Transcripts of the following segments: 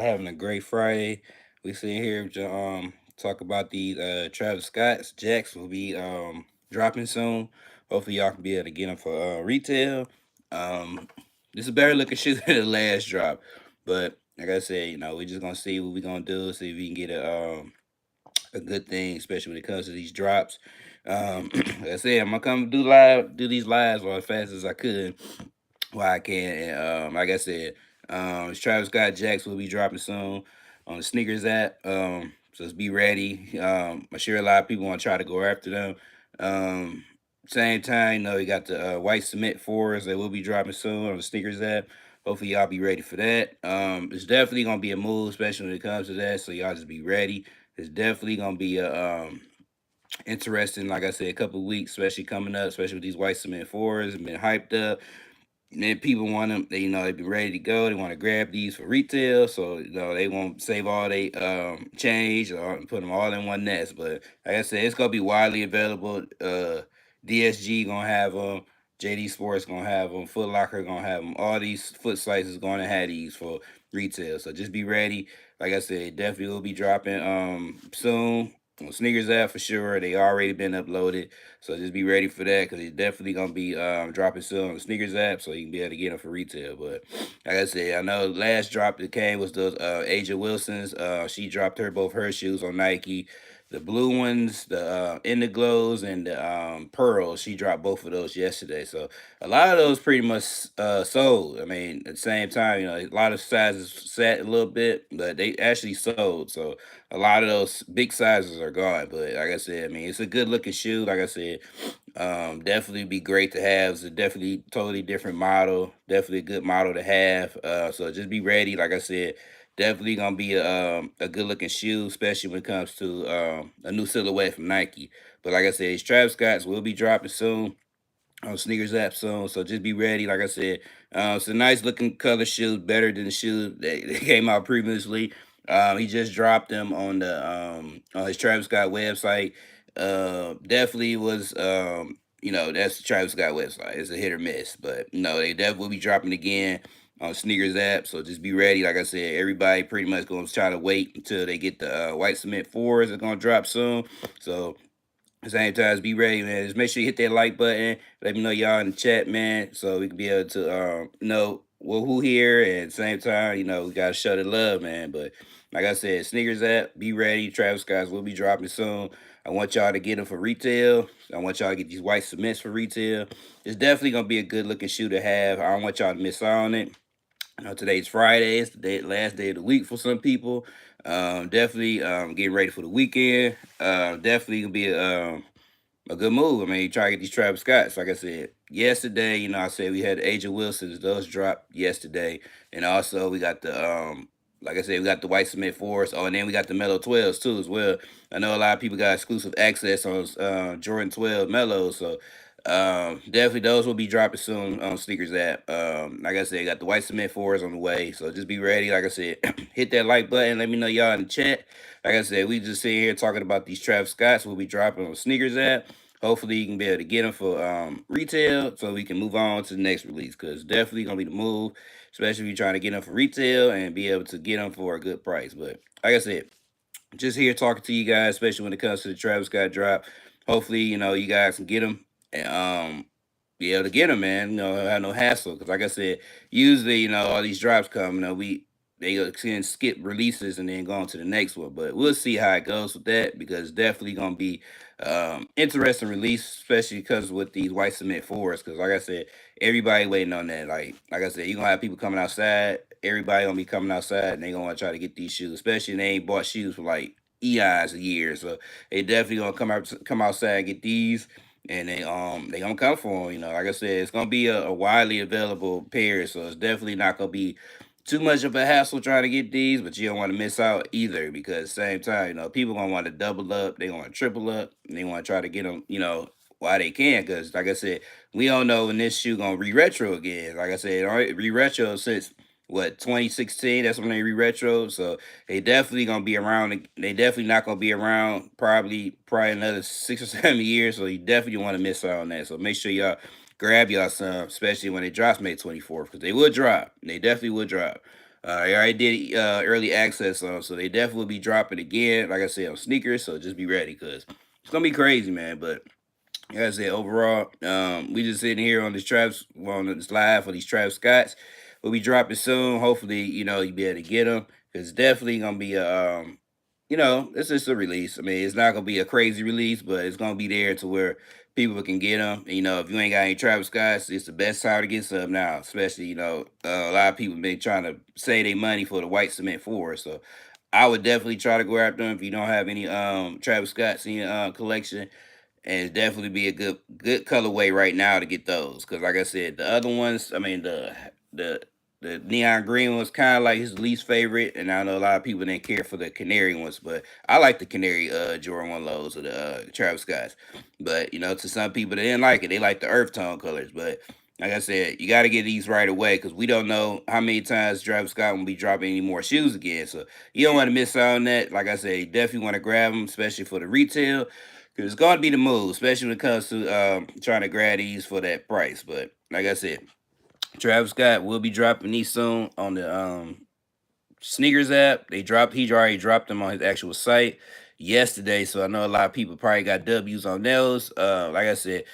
Having a great Friday. We sitting here to talk about these Travis Scott's Jacks will be dropping soon. Hopefully y'all can be able to get them for retail. Um, this is a better looking shoe than the last drop, but like I said, we just gonna see what we gonna do. See if we can get a good thing, especially when it comes to these drops. Like I said, I'm gonna come do these lives as fast as I could while I can. And like I said, Travis Scott Jacks will be dropping soon on the sneakers app. So let's be ready. I'm sure a lot of people want to try to go after them. Um, Same time, you got the white cement fours that will be dropping soon on the sneakers app. Hopefully y'all be ready for that. It's definitely gonna be a move, especially when it comes to that. So y'all just be ready. It's definitely gonna be a interesting, like I said, a couple of weeks, especially coming up, especially with these white cement fours, have been hyped up. And then people want them, they be ready to go. They want to grab these for retail, so they won't save all they change or put them all in one nest. But like I said, it's gonna be widely available. DSG gonna have them. JD Sports gonna have them. Foot Locker gonna have them. All these foot slices gonna have these for retail. So just be ready. Like I said, definitely will be dropping soon on Sneakers app for sure. They already been uploaded. So just be ready for that because it's definitely gonna be dropping soon on the sneakers app, so you can be able to get them for retail. But like I said, I know the last drop that came was those Aja Wilson's. She dropped both her shoes on Nike. The blue ones, the indigos and the pearls, she dropped both of those yesterday. So a lot of those pretty much sold. I mean, at the same time, a lot of sizes sat a little bit, but they actually sold. So a lot of those big sizes are gone. But like I said, I mean, it's a good looking shoe. Like I said, definitely be great to have. It's a definitely totally different model. Definitely a good model to have. So just be ready. Like I said, definitely gonna be a good looking shoe, especially when it comes to a new silhouette from Nike. But like I said, these Travis Scotts will be dropping soon on sneakers app soon. So just be ready. Like I said, it's a nice looking color shoe, better than the shoe that came out previously. He just dropped them on his Travis Scott website. Definitely was that's the Travis Scott website. It's a hit or miss, but they definitely will be dropping again on sneakers app. So just be ready. Like I said, everybody pretty much gonna try to wait until they get the white cement fours. Are gonna drop soon. So same time, be ready, man. Just make sure you hit that like button. Let me know y'all in the chat, man, so we can be able to know who here. And at the same time, we gotta show the love, man. But like I said, sneakers app, be ready. Travis Scott's will be dropping soon. I want y'all to get them for retail. I want y'all to get these white cements for retail. It's definitely gonna be a good looking shoe to have. I don't want y'all to miss out on it. Today's Friday. It's the last day of the week for some people. Definitely getting ready for the weekend. Definitely gonna be a good move. I mean, you try to get these Travis Scotts. Like I said yesterday, I said we had Aja Wilson's. Those dropped yesterday, and also we got the like I said, we got the White Cement Force. Oh, and then we got the Mellow 12s too as well. I know a lot of people got exclusive access on Jordan 12 Mellows, so definitely those will be dropping soon on Sneakers app. Like I said, got the White Cement fours on the way, so just be ready. Like I said, hit that like button. Let me know y'all in the chat. Like I said, we just sitting here talking about these Travis Scotts. We'll be dropping on Sneakers app. Hopefully, you can be able to get them for retail, so we can move on to the next release. Cause definitely gonna be the move, especially if you're trying to get them for retail and be able to get them for a good price. But like I said, just here talking to you guys, especially when it comes to the Travis Scott drop. Hopefully, you guys can get them and be able to get them, man. Have no hassle. Because like I said, usually, all these drops come, they can skip releases and then go on to the next one. But we'll see how it goes with that because it's definitely gonna be interesting release, especially because with these white cement fours. Because like I said, everybody waiting on that. Like I said, you're gonna have people coming outside. Everybody gonna be coming outside and they gonna want to try to get these shoes, especially if they ain't bought shoes for like eons of years. So they definitely gonna come outside and get these, and they gonna come for them. Like I said, it's gonna be a widely available pair, so it's definitely not gonna be too much of a hassle trying to get these, but you don't want to miss out either because same time, people gonna want to double up, they want to triple up, and they want to try to get them, while they can. Because like I said, we don't know when this shoe gonna re-retro again. Like I said, re-retro since what 2016. That's when they re-retro. So they definitely gonna be around. They definitely not gonna be around probably another 6 or 7 years. So you definitely want to miss out on that. So make sure y'all grab y'all some, especially when it drops May 24th, because they will drop. They definitely will drop. They already did early access on, so they definitely will be dropping again. Like I said, on sneakers, so just be ready because it's gonna be crazy, man. But like I said, overall, we just sitting here on this Travis, on this live for these Travis Scotts. We'll be dropping soon. Hopefully, you be able to get them. It's definitely gonna be a, it's just a release. I mean, it's not gonna be a crazy release, but it's gonna be there to where people can get them. If you ain't got any Travis Scotts, it's the best time to get some now. Especially, a lot of people been trying to save their money for the white cement four. So I would definitely try to go after them if you don't have any Travis Scotts in your collection, and it's definitely be a good colorway right now to get those. Because like I said, the other ones, I mean the the neon green was kind of like his least favorite, and I know a lot of people didn't care for the canary ones, but I like the canary Jordan one lows or the Travis Scotts. But to some people they didn't like it. They like the earth tone colors, but like I said, you got to get these right away because we don't know how many times Travis Scott will be dropping any more shoes again. So you don't want to miss out on that. Like I said, you definitely want to grab them, especially for the retail. Cause it's gonna be the move, especially when it comes to trying to grab these for that price. But like I said, Travis Scott will be dropping these soon on the sneakers app. He already dropped them on his actual site yesterday. So I know a lot of people probably got W's on those. Like I said,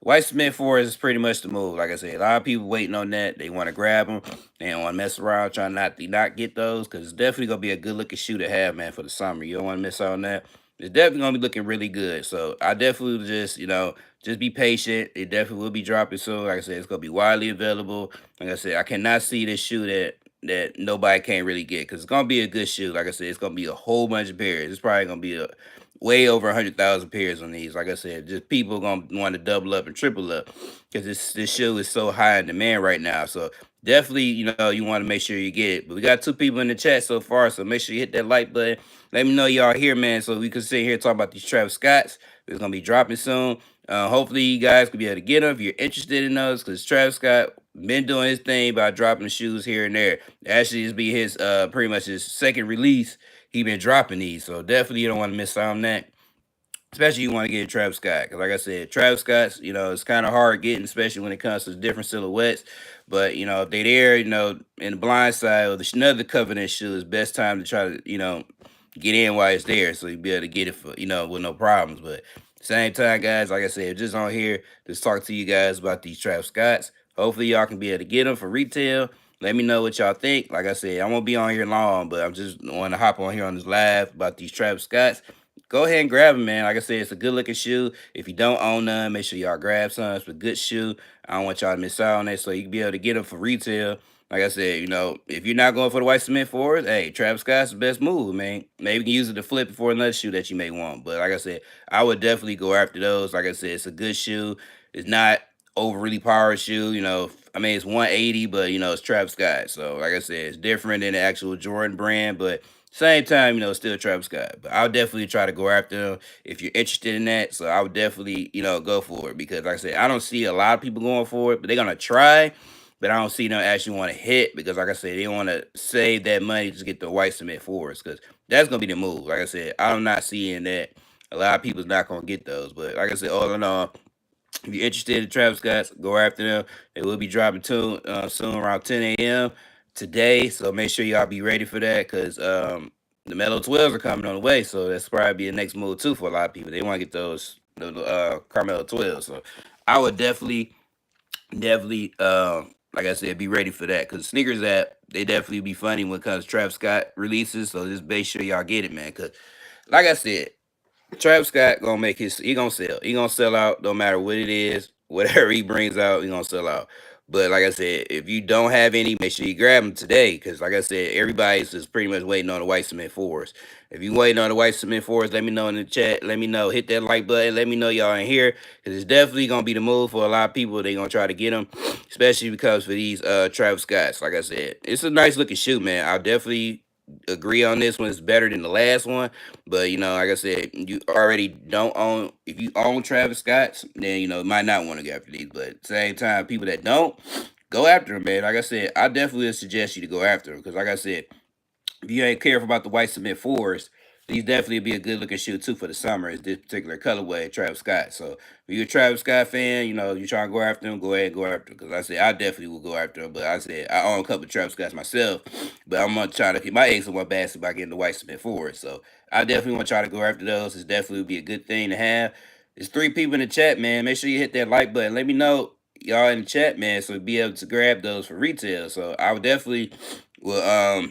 White Cement 4 is pretty much the move. Like I said, a lot of people waiting on that. They want to grab them. They don't want to mess around trying not get those because it's definitely going to be a good looking shoe to have, man, for the summer. You don't want to miss out on that. It's definitely going to be looking really good. So I definitely just be patient. It definitely will be dropping soon. Like I said, it's going to be widely available. Like I said, I cannot see this shoe that nobody can't really get because it's gonna be a good shoe. Like I said, it's gonna be a whole bunch of pairs. It's probably gonna be a way over 100,000 pairs on these. Like I said, just people gonna want to double up and triple up because this shoe is so high in demand right now. So definitely, you want to make sure you get it. But we got 2 people in the chat so far, so make sure you hit that like button. Let me know y'all here, man, so we can sit here talk about these Travis Scotts. It's gonna be dropping soon. Hopefully, you guys can be able to get them if you're interested in those because Travis Scott been doing his thing by dropping shoes here and there. Actually, this be his pretty much his second release. He been dropping these, so definitely you don't want to miss out on that. Especially you want to get Travis Scott, because like I said, Travis Scott's, it's kind of hard getting, especially when it comes to different silhouettes. But if they there, in the blind side or the another covenant shoe, is best time to try to, get in while it's there, so you be able to get it for, with no problems. But same time, guys, like I said, just on here to talk to you guys about these Travis Scotts. Hopefully, y'all can be able to get them for retail. Let me know what y'all think. Like I said, I won't be on here long, but I'm just want to hop on here on this live about these Travis Scotts. Go ahead and grab them, man. Like I said, it's a good looking shoe. If you don't own none, make sure y'all grab some. It's a good shoe. I don't want y'all to miss out on it, so you can be able to get them for retail. Like I said, if you're not going for the white cement fours, hey, Travis Scott's the best move, man. Maybe you can use it to flip it for another shoe that you may want. But like I said, I would definitely go after those. Like I said, it's a good shoe. It's not overly powered shoe. I mean, it's 180, but it's Travis Scott. So like I said, it's different than the actual Jordan brand, but same time, it's still Travis Scott. But I'll definitely try to go after them if you're interested in that. So I would definitely, go for it because, like I said, I don't see a lot of people going for it, but they're gonna try. But I don't see them actually want to hit because, like I said, they want to save that money to get the white cement fours because that's gonna be the move. Like I said, I'm not seeing that. A lot of people's not gonna get those. But like I said, all in all, if you're interested in Travis Scott's, go after them. They will be dropping soon around 10 a.m. today. So make sure y'all be ready for that because the Mellow 12s are coming on the way. So that's probably be the next move too for a lot of people. They want to get those the Carmelo 12s. So I would definitely like I said, be ready for that because sneakers app, they definitely be funny when it comes to Travis Scott releases. So just make sure y'all get it, man. Because like I said, Travis Scott gonna make he gonna sell. He gonna sell out no matter what it is. Whatever he brings out, he gonna sell out. But like I said, if you don't have any, make sure you grab them today. Because like I said, everybody's just pretty much waiting on the white cement fours. If you waiting on the white cement fours, let me know in the chat. Let me know. Hit that like button. Let me know y'all in here. Because it's definitely gonna be the move for a lot of people. They gonna try to get them. Especially because for these Travis Scotts. Like I said, it's a nice looking shoe, man. I'll definitely agree on this one. It's better than the last one. But like I said, you already don't own. If you own Travis Scott's, then you might not want to go after these. But at the same time, people that don't, go after them, man. Like I said, I definitely would suggest you to go after them because, like I said, if you ain't careful about the white cement fours, these definitely be a good looking shoe too for the summer. Is this particular colorway, Travis Scott. So if you're a Travis Scott fan, you trying to go after him, go ahead and go after him. Because I said I definitely will go after him. But I said I own a couple of Travis Scotts myself, but I'm gonna try to keep my eggs in one basket by getting the white cement forward. So I definitely want to try to go after those. It's definitely would be a good thing to have. There's 3 people in the chat, man. Make sure you hit that like button. Let me know y'all in the chat, man, so be able to grab those for retail. So I would definitely will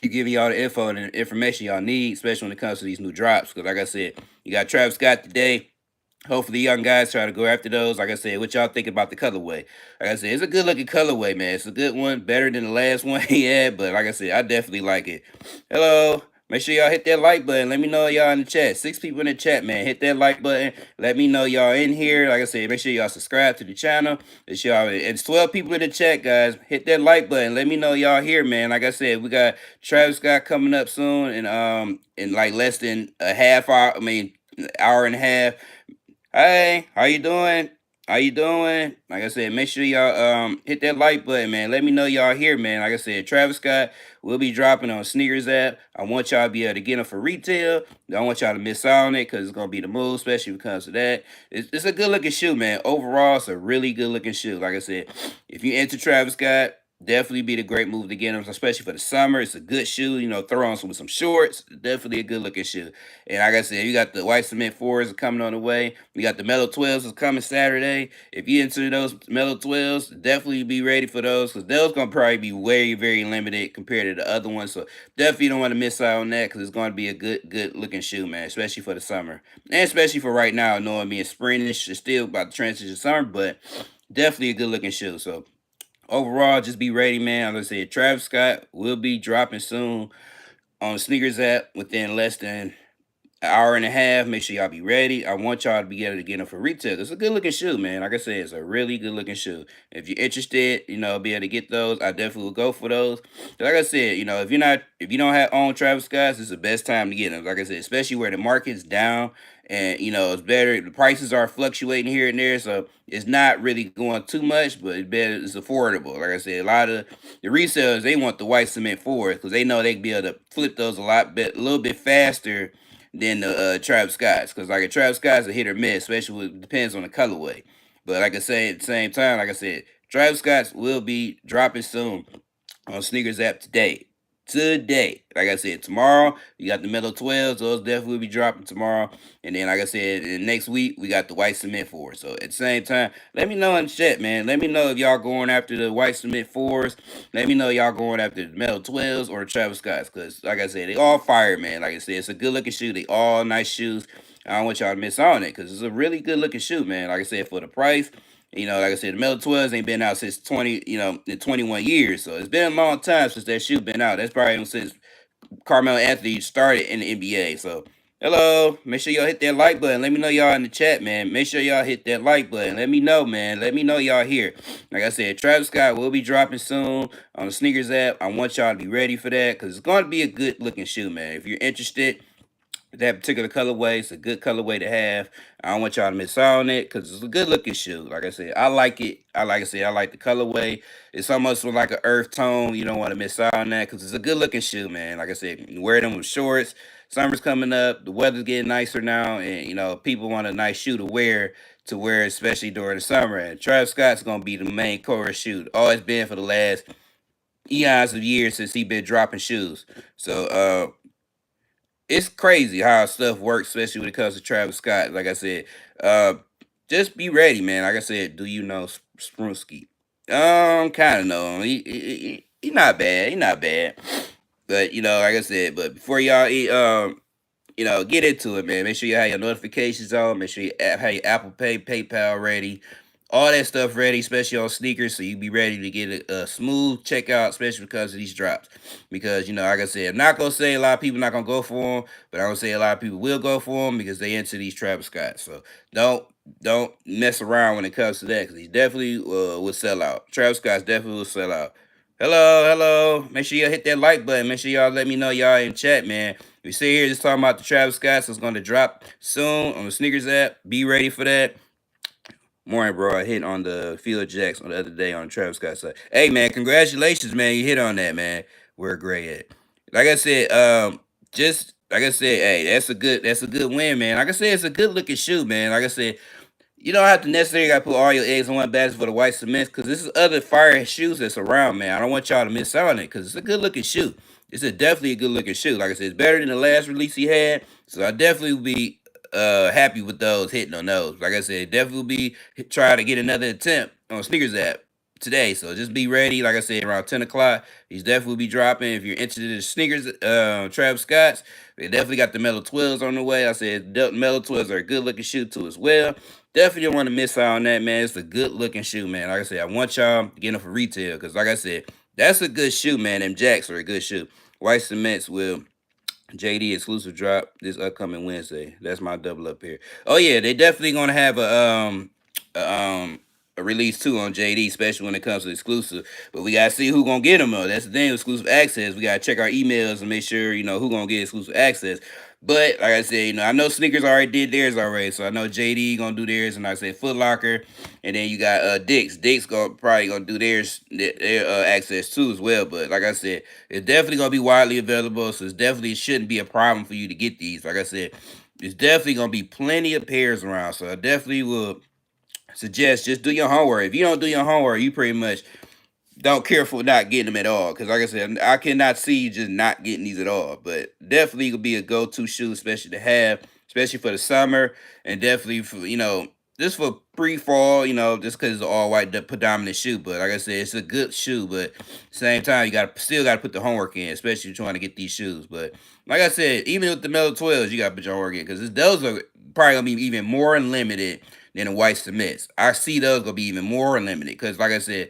keep giving y'all the info and the information y'all need, especially when it comes to these new drops. Because like I said, you got Travis Scott today. Hopefully, young guys try to go after those. Like I said, what y'all think about the colorway? Like I said, it's a good looking colorway, man. It's a good one, better than the last one he had. But like I said, I definitely like it. Hello. Make sure y'all hit that like button. Let me know y'all in the chat. 6 people in the chat, man. Hit that like button. Let me know y'all in here. Like I said, make sure y'all subscribe to the channel. It's 12 people in the chat, guys. Hit that like button. Let me know y'all here, man. Like I said, we got Travis Scott coming up soon, and in like less than a half hour. I mean, hour and a half. Hey, how you doing? How you doing? Like I said, make sure y'all hit that like button, man. Let me know y'all here, man. Like I said, Travis Scott will be dropping on SNKRS app. I want y'all to be able to get them for retail. Don't want y'all to miss out on it because it's gonna be the move, especially because of that. It's a good looking shoe, man. Overall, it's a really good looking shoe. Like I said, if you into Travis Scott, definitely be the great move to get them, especially for the summer. It's a good shoe, throw on with some shorts. Definitely a good looking shoe. And like I said, you got the white cement 4s coming on the way. We got the metal 12s is coming Saturday. If you into those metal 12s, definitely be ready for those because those gonna probably be very, very limited compared to the other ones. So definitely don't want to miss out on that because it's gonna be a good looking shoe, man, especially for the summer. And especially for right now, knowing me it's springish, it's still about to transition summer, but definitely a good looking shoe. So overall, just be ready, man. Like I said, Travis Scott will be dropping soon on the SNKRS app within less than an hour and a half. Make sure y'all be ready. I want y'all to be able to get them for retail. It's a good looking shoe, man. Like I said, it's a really good looking shoe. If you're interested, be able to get those, I definitely will go for those. Like I said, if you don't have own Travis Scott's, it's the best time to get them. Like I said, especially where the market's down and it's better. The prices are fluctuating here and there, so it's not really going too much, but it's better. It's affordable. Like I said, a lot of the resellers, they want the white cement 4 because they know they can be able to flip those a little bit faster than the Travis Scott's. Because like a Travis Scott's a hit or miss, especially when it depends on the colorway. But like I say, at the same time, like I said, Travis Scott's will be dropping soon on SNKRS app today. Like I said, tomorrow you got the metal 12s. Those definitely will be dropping tomorrow. And then, like I said, next week we got the white cement 4. So at the same time, let me know in the chat, man. Let me know if y'all going after the white cement 4s. Let me know y'all going after the metal 12s or the Travis Scott's. Because like I said, they all fire, man. Like I said, it's a good looking shoe. They all nice shoes. I don't want y'all to miss out on it because it's a really good looking shoe, man. Like I said, for the price. Like I said, the metal 12s ain't been out since in 21 years. So it's been a long time since that shoe been out. That's probably since Carmelo Anthony started in the NBA. So hello, make sure y'all hit that like button. Let me know y'all in the chat, man. Make sure y'all hit that like button. Let me know, man. Let me know y'all here. Like I said, Travis Scott will be dropping soon on the SNKRS app. I want y'all to be ready for that because it's going to be a good looking shoe, man. If you're interested, that particular colorway, it's a good colorway to have. I don't want y'all to miss out on it because it's a good looking shoe. Like I said, I like it. I said, I like the colorway. It's almost like an earth tone. You don't want to miss out on that because it's a good looking shoe, man. Like I said, you wear them with shorts. Summer's coming up. The weather's getting nicer now, and people want a nice shoe to wear especially during the summer. And Travis Scott's gonna be the main chorus shoe. Always been for the last eons of years since he been dropping shoes. So it's crazy how stuff works, especially when it comes to Travis Scott. Like I said, just be ready, man. Like I said, do you know Sprunsky? Kind of know him. He not bad. He not bad. But like I said, but before y'all eat, get into it, man. Make sure you have your notifications on. Make sure you have your Apple Pay, PayPal ready. All that stuff ready, especially on sneakers, so you be ready to get a smooth checkout, especially because of these drops. Because like I said, I'm not gonna say a lot of people not gonna go for them, but I'm gonna say a lot of people will go for them because they into these Travis Scott. So don't mess around when it comes to that, because he definitely will sell out. Travis Scott definitely will sell out. Hello. Make sure y'all hit that like button. Make sure y'all let me know y'all in chat, man. We sit here just talking about the Travis Scott, so it's gonna drop soon on the SNKRS app. Be ready for that. Morning, bro. I hit on the Field Jacks on the other day on Travis Scott side. Hey, man, congratulations, man. You hit on that, man. Where Gray at? Like I said, just like I said, hey, that's a good win, man. Like I said, it's a good looking shoe, man. Like I said, you don't have to necessarily got to put all your eggs in one basket for the white cements because this is other fire shoes that's around, man. I don't want y'all to miss out on it because it's a good looking shoe. It's definitely a good looking shoe. Like I said, it's better than the last release he had. So I definitely will be happy with those hitting on those. Like I said, definitely will be trying to get another attempt on Sneakers app today. So just be ready. Like I said, around 10 o'clock, he's definitely be dropping. If you're interested in sneakers, Travis Scott's, they definitely got the Mellow 12s on the way. I said Mellow 12s are a good looking shoe too as well. Definitely don't want to miss out on that, man. It's a good looking shoe, man. Like I said, I want y'all to get them for retail because, like I said, that's a good shoe, man. Them Jacks are a good shoe. White Cements will JD exclusive drop this upcoming Wednesday. That's my double up here. Oh yeah, they definitely gonna have a, um a release too on JD, especially when it comes to exclusive. But we gotta see who gonna get them though. That's the thing with exclusive access. We gotta check our emails and make sure who gonna get exclusive access. But like I said, I know Sneakers already did theirs already, so I know JD gonna do theirs, and I said Foot Locker, and then you got Dick's. Dick's probably gonna do their access too as well. But like I said, it's definitely gonna be widely available, so it definitely shouldn't be a problem for you to get these. Like I said, there's definitely gonna be plenty of pairs around, so I definitely will suggest just do your homework. If you don't do your homework, you pretty much don't care for not getting them at all. Because like I said, I cannot see you just not getting these at all. But definitely could be a go-to shoe, especially to have, especially for the summer, and definitely for just for pre-fall. Just because it's an all-white predominant shoe. But like I said, it's a good shoe. But same time, you still got to put the homework in, especially if you're trying to get these shoes. But like I said, even with the Mellow 12s, you got to put your homework in because those are probably gonna be even more unlimited than the white cements. I see those gonna be even more unlimited because, like I said,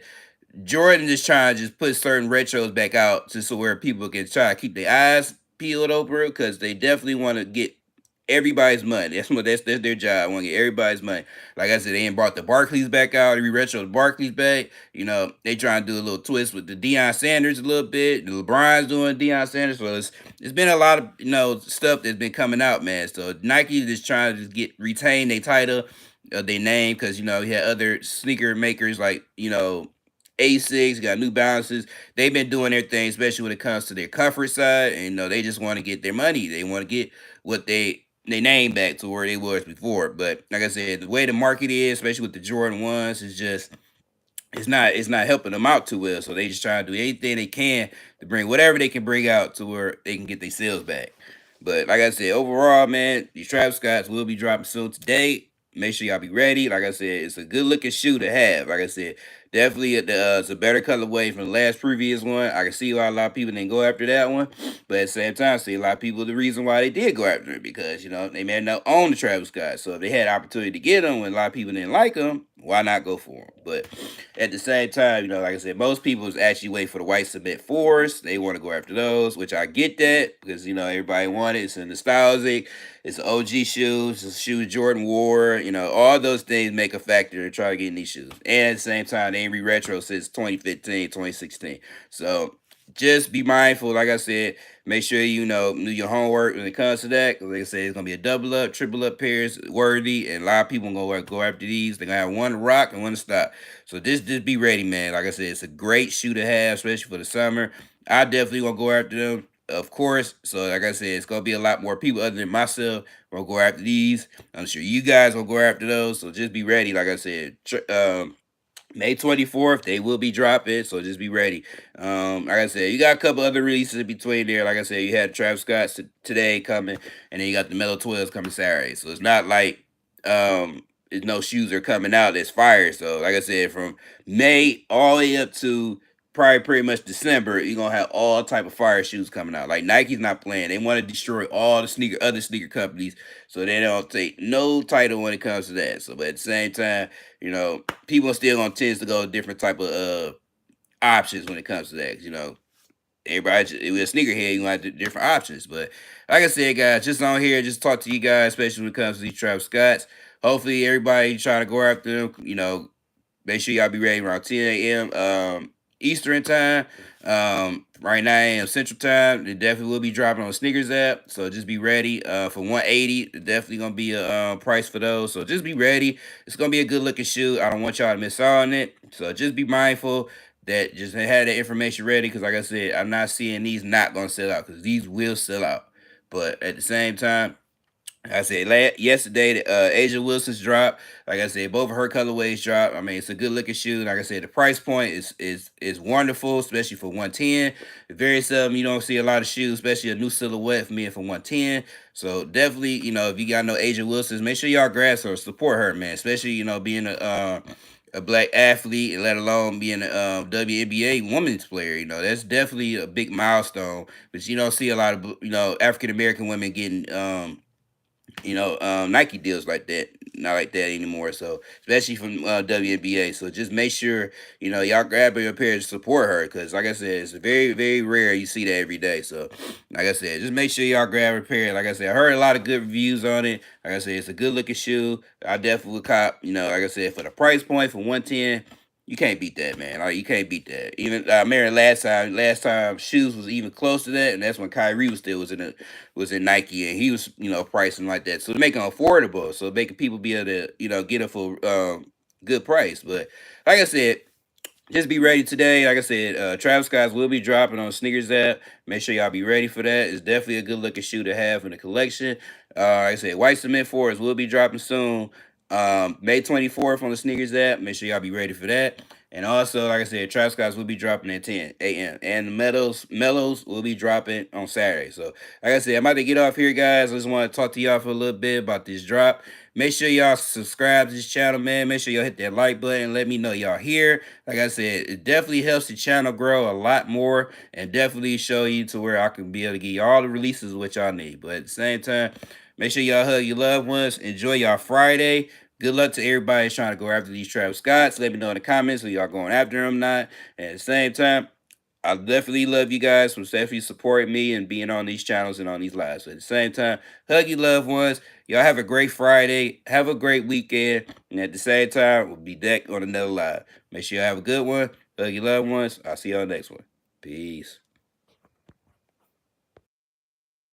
Jordan is trying to just put certain retros back out just so where people can try to keep their eyes peeled over it because they definitely want to get everybody's money. That's their job. Want to get everybody's money. Like I said, they ain't brought the Barclays back out. Every retro the Barclays back. They trying to do a little twist with the Deion Sanders a little bit. The LeBron's doing Deion Sanders. So it's been a lot of stuff that's been coming out, man. So Nike just trying to just retain their title, their name, because you had other sneaker makers like Asics, got New Balances. They've been doing their thing, especially when it comes to their comfort side. And they just want to get their money. They want to get what they name back to where they was before. But like I said, the way the market is, especially with the Jordan ones, is just it's not helping them out too well. So they just try to do anything they can to bring whatever they can bring out to where they can get their sales back. But like I said, overall, man, these Travis Scotts will be dropping soon today. Make sure y'all be ready. Like I said, it's a good looking shoe to have. Like I said, definitely it's a better colorway from the last previous one. I can see why a lot of people didn't go after that one. But at the same time, I see a lot of people the reason why they did go after it because they may not own the Travis Scott. So if they had opportunity to get them when a lot of people didn't like them, why not go for them? But at the same time, like I said, most people is actually waiting for the white cement fours. They want to go after those, which I get that because everybody want it. It's a nostalgic. It's an OG shoes. It's a shoe Jordan wore. All those things make a factor to try to get in these shoes. And at the same time, they ain't re-retro since 2015, 2016. So just be mindful. Like I said, make sure do your homework when it comes to that. Like I said, it's gonna be a double up, triple up pairs worthy, and a lot of people gonna go after these. They're gonna have one to rock and one to stop. So just be ready, man. Like I said, it's a great shoe to have, especially for the summer. I definitely gonna go after them, of course. So like I said, it's gonna be a lot more people other than myself gonna go after these. I'm sure you guys will go after those. So just be ready. Like I said, May 24th, they will be dropping, so just be ready. Like I said, you got a couple other releases in between there. Like I said, you had Travis Scott today coming, and then you got the Mellow 12s coming Saturday. So it's not like there's no shoes are coming out that's fire. So like I said, from May all the way up to probably pretty much December, you're gonna have all type of fire shoes coming out. Like Nike's not playing. They want to destroy all the other sneaker companies, so they don't take no title when it comes to that. So but at the same time, people still gonna tend to go different type of options when it comes to that. Everybody with a sneakerhead, you gonna have different options. But like I said, guys, just on here, just talk to you guys, especially when it comes to these Travis Scotts. Hopefully, everybody trying to go after them. Make sure y'all be ready around 10 a.m. Eastern time. Right now I am Central Time. It definitely will be dropping on the Sneakers app. So just be ready. For 180, definitely gonna be a price for those. So just be ready. It's gonna be a good looking shoe. I don't want y'all to miss out on it. So just be mindful that just have that information ready. Cause like I said, I'm not seeing these not gonna sell out. Cause these will sell out. But at the same time, I said yesterday, Asia Wilson's dropped. Like I said, both of her colorways dropped. I mean, it's a good looking shoe. Like I said, the price point is wonderful, especially for 110. Very seldom you don't see a lot of shoes, especially a new silhouette for me for 110. So definitely, if you got no Asia Wilson's, make sure y'all grab her, support her, man. Especially being a black athlete, and let alone being a WNBA women's player. That's definitely a big milestone. But you don't see a lot of African American women getting Nike deals like that, not like that anymore. So especially from WNBA. So just make sure y'all grab her pair to support her, because like I said, it's very very rare you see that every day. So like I said, just make sure y'all grab her pair. Like I said, I heard a lot of good reviews on it. Like I said, it's a good looking shoe. I definitely would cop. Like I said, for the price point for 110. You can't beat that, man. Like, you can't beat that. Even I remember last time shoes was even close to that, and that's when Kyrie was in Nike, and he was pricing like that. So to make them affordable, so making people be able to get it for good price. But like I said, just be ready today. Like I said, Travis Scott's will be dropping on Sneakers app. Make sure y'all be ready for that. It's definitely a good looking shoe to have in the collection. Like I said, White Cement 4s will be dropping soon. May 24th on the Sneakers app. Make sure y'all be ready for that. And also, like I said, Travis Scott's will be dropping at 10 a.m. And the Mellows will be dropping on Saturday. So, like I said, I'm about to get off here, guys. I just want to talk to y'all for a little bit about this drop. Make sure y'all subscribe to this channel, man. Make sure y'all hit that like button. Let me know y'all here. Like I said, it definitely helps the channel grow a lot more, and definitely show you to where I can be able to get you all the releases what y'all need. But at the same time, make sure y'all hug your loved ones. Enjoy y'all Friday. Good luck to everybody trying to go after these Travis Scotts. Let me know in the comments if y'all going after them or not. And at the same time, I definitely love you guys for definitely supporting me and being on these channels and on these lives. So at the same time, hug your loved ones. Y'all have a great Friday. Have a great weekend. And at the same time, we'll be back on another live. Make sure you have a good one. Hug your loved ones. I'll see y'all next one. Peace.